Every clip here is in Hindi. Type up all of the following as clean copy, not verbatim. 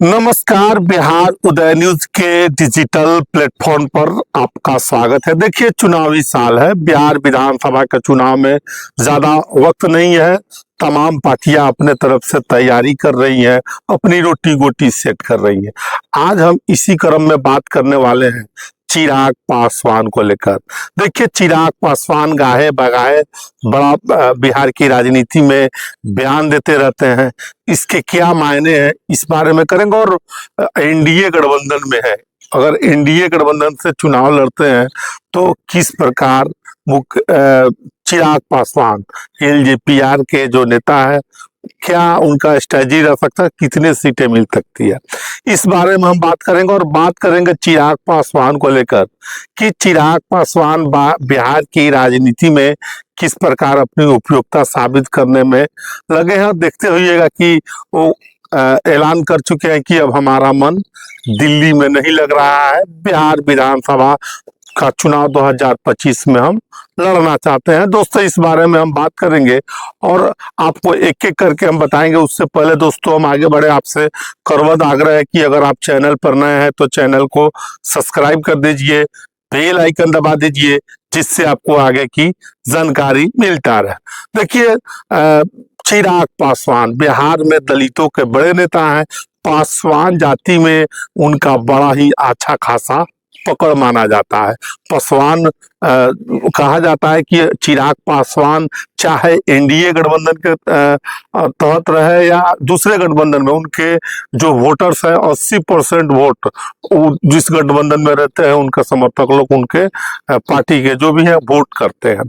नमस्कार। बिहार उदय न्यूज के डिजिटल प्लेटफॉर्म पर आपका स्वागत है। देखिए, चुनावी साल है, बिहार विधानसभा के चुनाव में ज्यादा वक्त नहीं है। तमाम पार्टियां अपने तरफ से तैयारी कर रही हैं, अपनी रोटी गोटी सेट कर रही हैं। आज हम इसी क्रम में बात करने वाले हैं चिराग पासवान को लेकर। देखिए, चिराग पासवान गाहे बगाहे बड़ा बिहार की राजनीति में बयान देते रहते हैं। इसके क्या मायने हैं, इस बारे में करेंगे। और एनडीए गठबंधन में है, अगर एनडीए गठबंधन से चुनाव लड़ते हैं तो किस प्रकार चिराग पासवान एलजेपीआर के जो नेता है, क्या उनका स्ट्रेटजी रह सकता है, कितने सीटें मिल सकती है, इस बारे में हम बात करेंगे। और बात करेंगे चिराग पासवान को लेकर कि चिराग पासवान बिहार की राजनीति में किस प्रकार अपनी उपयोगिता साबित करने में लगे हैं। देखते होइएगा कि वो ऐलान कर चुके हैं कि अब हमारा मन दिल्ली में नहीं लग रहा है, बिहार विधानसभा का चुनाव 2025 में हम लड़ना चाहते हैं। दोस्तों, इस बारे में हम बात करेंगे और आपको एक एक करके हम बताएंगे। उससे पहले दोस्तों, हम आगे बढ़े, आपसे करवद आग्रह है कि अगर आप चैनल पर नए हैं तो चैनल को सब्सक्राइब कर दीजिए, बेल आइकन दबा दीजिए, जिससे आपको आगे की जानकारी मिलता रहे। देखिए, चिराग पासवान बिहार में दलितों के बड़े नेता हैं। पासवान जाति में उनका बड़ा ही अच्छा खासा पकड़ माना जाता है। पासवान कहा जाता है कि चिराग पासवान चाहे एनडीए गठबंधन के तहत रहे या दूसरे गठबंधन में, उनके जो वोटर्स है 80% वोट जिस गठबंधन में रहते हैं उनके समर्थक लोग उनके पार्टी के जो भी है वोट करते हैं।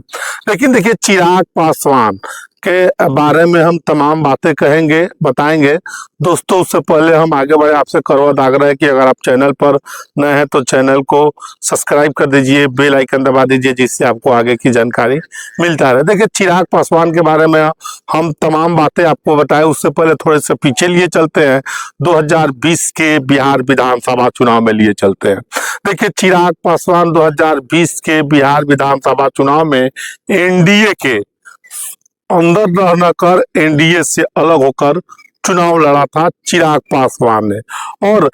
लेकिन देखिए, चिराग पासवान के बारे में हम तमाम बातें कहेंगे, बताएंगे। दोस्तों, उससे पहले हम आगे बढ़े, आपसे करवद आग्रह है कि अगर आप चैनल पर नए हैं तो चैनल को सब्सक्राइब कर दीजिए, बेल आइकन दबा दीजिए, जिससे आपको आगे की जानकारी मिलता रहे। देखिए, चिराग पासवान के बारे में हम तमाम बातें आपको बताए, उससे पहले थोड़े से पीछे लिए चलते हैं, 2020 के बिहार विधानसभा चुनाव में लिए चलते हैं। देखिए, चिराग पासवान 2020 के बिहार विधानसभा चुनाव में एनडीए के अंदर रहना कर एनडीए से अलग होकर चुनाव लड़ा था चिराग पासवान ने, और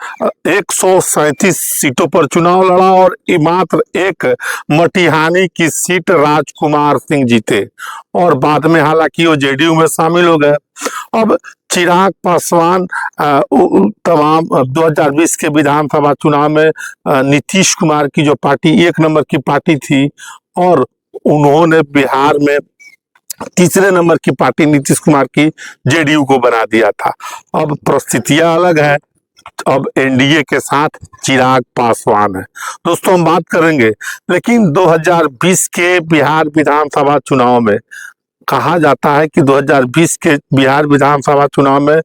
137 सीटों पर चुनाव लड़ा और मात्र एक मटिहानी की सीट राजकुमार सिंह जीते, और बाद में हालांकि वो जेडीयू में शामिल हो गए। अब चिराग पासवान तमाम 2020 के विधानसभा चुनाव में नीतीश कुमार की जो पार्टी एक नंबर की पार्टी थी, और उन्होंने बिहार में तीसरे नंबर की पार्टी नीतीश कुमार की जेडीयू को बना दिया था। अब परिस्थितियां अलग है, अब एनडीए के साथ चिराग पासवान है। दोस्तों, हम बात करेंगे, लेकिन 2020 के बिहार विधानसभा चुनाव में कहा जाता है कि 2020 के बिहार विधानसभा चुनाव में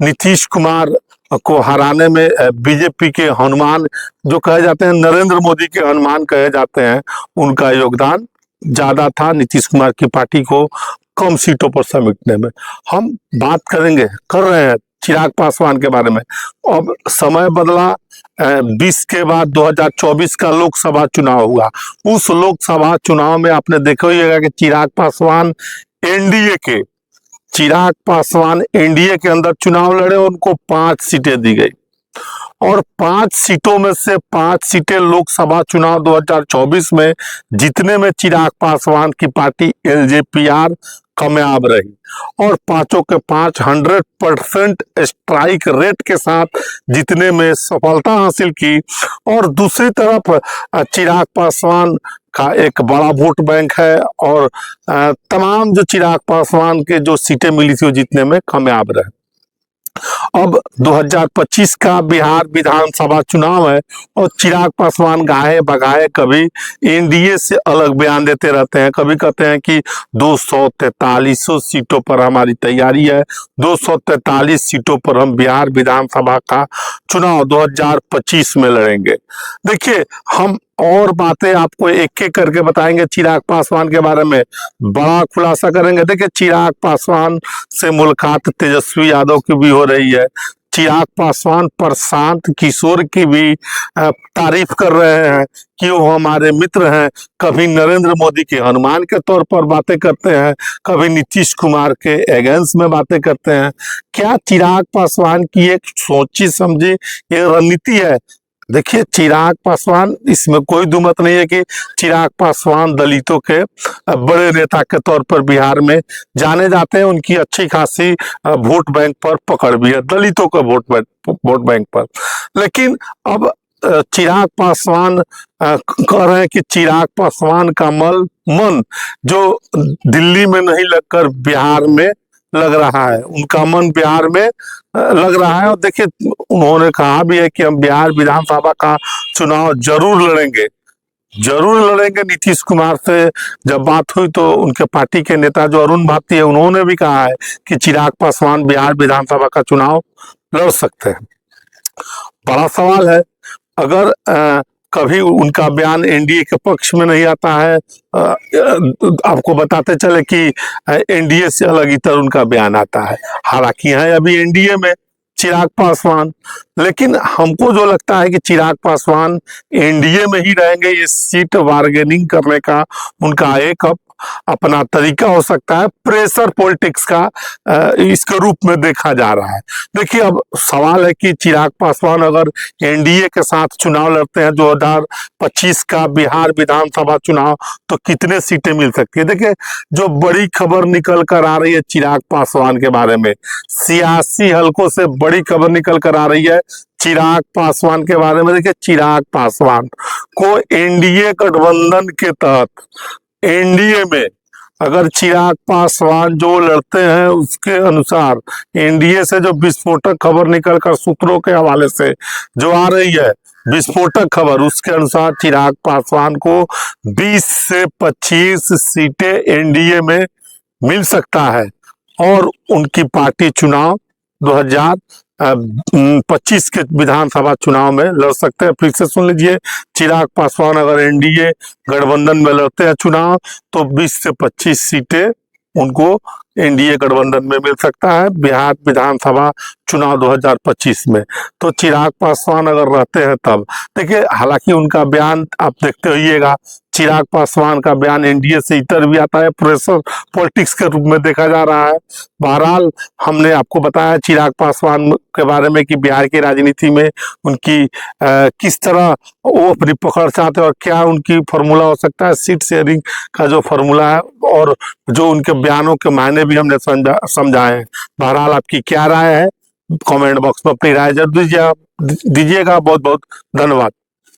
नीतीश कुमार को हराने में बीजेपी के हनुमान जो कहे जाते हैं, नरेंद्र मोदी के हनुमान कहे जाते हैं, उनका योगदान ज्यादा था नतीश कुमार की पार्टी को कम सीटों पर समेटने में। हम बात करेंगे, कर रहे हैं चिराग पासवान के बारे में। अब समय बदला, 20 के बाद 2024 का लोकसभा चुनाव हुआ। उस लोकसभा चुनाव में आपने देखा होगा कि चिराग पासवान एनडीए के अंदर चुनाव लड़े, उनको 5 सीटें दी गई, और 5 सीटों में से 5 सीटें लोकसभा चुनाव 2024 में जीतने में चिराग पासवान की पार्टी एलजेपीआर कामयाब रही, और पांचों के 500% स्ट्राइक रेट के साथ जीतने में सफलता हासिल की। और दूसरी तरफ चिराग पासवान का एक बड़ा वोट बैंक है, और तमाम जो चिराग पासवान के जो सीटें मिली थी वो जीतने में कामयाब रहे। अब 2025 का बिहार विधानसभा चुनाव है, और चिराग पासवान गाहे बगाहे कभी एनडीए से अलग बयान देते रहते हैं। कभी कहते हैं कि 243 सीटों पर हमारी तैयारी है, 243 सीटों पर हम बिहार विधानसभा का चुनाव 2025 में लड़ेंगे। देखिए, हम और बातें आपको एक एक करके बताएंगे चिराग पासवान के बारे में, बड़ा खुलासा करेंगे। देखिए, चिराग पासवान से मुलाकात तेजस्वी यादव की भी हो रही है। चिराग पासवान प्रशांत किशोर की भी तारीफ कर रहे हैं कि वो हमारे मित्र हैं। कभी नरेंद्र मोदी के हनुमान के तौर पर बातें करते हैं, कभी नीतीश कुमार के अगेंस्ट में बातें करते हैं। क्या चिराग पासवान की एक सोची समझी ये रणनीति है? देखिए, चिराग पासवान, इसमें कोई दुमत नहीं है कि चिराग पासवान दलितों के बड़े नेता के तौर पर बिहार में जाने जाते हैं। उनकी अच्छी खासी वोट बैंक पर पकड़ भी है, दलितों का वोट बैंक पर। लेकिन अब चिराग पासवान कह रहे हैं कि चिराग पासवान का मन जो दिल्ली में नहीं लगकर बिहार में लग रहा है, उनका मन बिहार में लग रहा है। और देखिए, उन्होंने कहा भी है कि हम बिहार विधानसभा का चुनाव जरूर लड़ेंगे। नीतीश कुमार से जब बात हुई तो उनके पार्टी के नेता जो अरुण भाटी है, उन्होंने भी कहा है कि चिराग पासवान बिहार विधानसभा का चुनाव लड़ सकते हैं। बड़ा सवाल है, अगर कभी उनका बयान एनडीए के पक्ष में नहीं आता है। आपको बताते चले कि एनडीए से अलग इतर उनका बयान आता है। हालांकि है अभी एनडीए में चिराग पासवान, लेकिन हमको जो लगता है कि चिराग पासवान एनडीए में ही रहेंगे। ये सीट बार्गेनिंग करने का उनका एक अपना तरीका हो सकता है, प्रेशर पॉलिटिक्स का इसके रूप में देखा जा रहा है। देखिए, अब सवाल है कि चिराग पासवान अगर एनडीए के साथ चुनाव लड़ते हैं 2025 का बिहार विधानसभा चुनाव, तो कितने सीटें मिल सकती है? देखिए, जो बड़ी खबर निकल कर आ रही है चिराग पासवान के बारे में, सियासी हलकों से बड़ी खबर निकल कर आ रही है चिराग पासवान के बारे में। देखिए, चिराग पासवान को एनडीए गठबंधन के तहत एनडीए में अगर चिराग पासवान जो लड़ते हैं, उसके अनुसार एनडीए से जो विस्फोटक खबर निकलकर सूत्रों के हवाले से जो आ रही है, विस्फोटक खबर, उसके अनुसार चिराग पासवान को 20 से 25 सीटें एनडीए में मिल सकता है और उनकी पार्टी चुनाव 2025 के विधानसभा चुनाव में लड़ सकते हैं। फिर से सुन लीजिए, चिराग पासवान अगर एनडीए गठबंधन में लड़ते हैं चुनाव, तो 20 से 25 सीटें उनको एनडीए गठबंधन में मिल सकता है बिहार विधानसभा चुनाव 2025 में। तो चिराग पासवान अगर रहते हैं तब देखिए, हालांकि उनका बयान आप देखते होइएगा, चिराग पासवान का बयान एनडीए से इतर भी आता है, प्रेशर पॉलिटिक्स के रूप में देखा जा रहा है। बहरहाल, हमने आपको बताया चिराग पासवान के बारे में कि बिहार की राजनीति में उनकी किस तरह वो अपनी पकड़ चाहते हैं और क्या उनकी फॉर्मूला हो सकता है, सीट शेयरिंग का जो फॉर्मूला है, और जो उनके बयानों के मायने भी हमने समझाए हैं। बहरहाल, आपकी क्या राय है? कमेंट बॉक्स में अपनी राय जरूर दीजिएगा। बहुत बहुत धन्यवाद।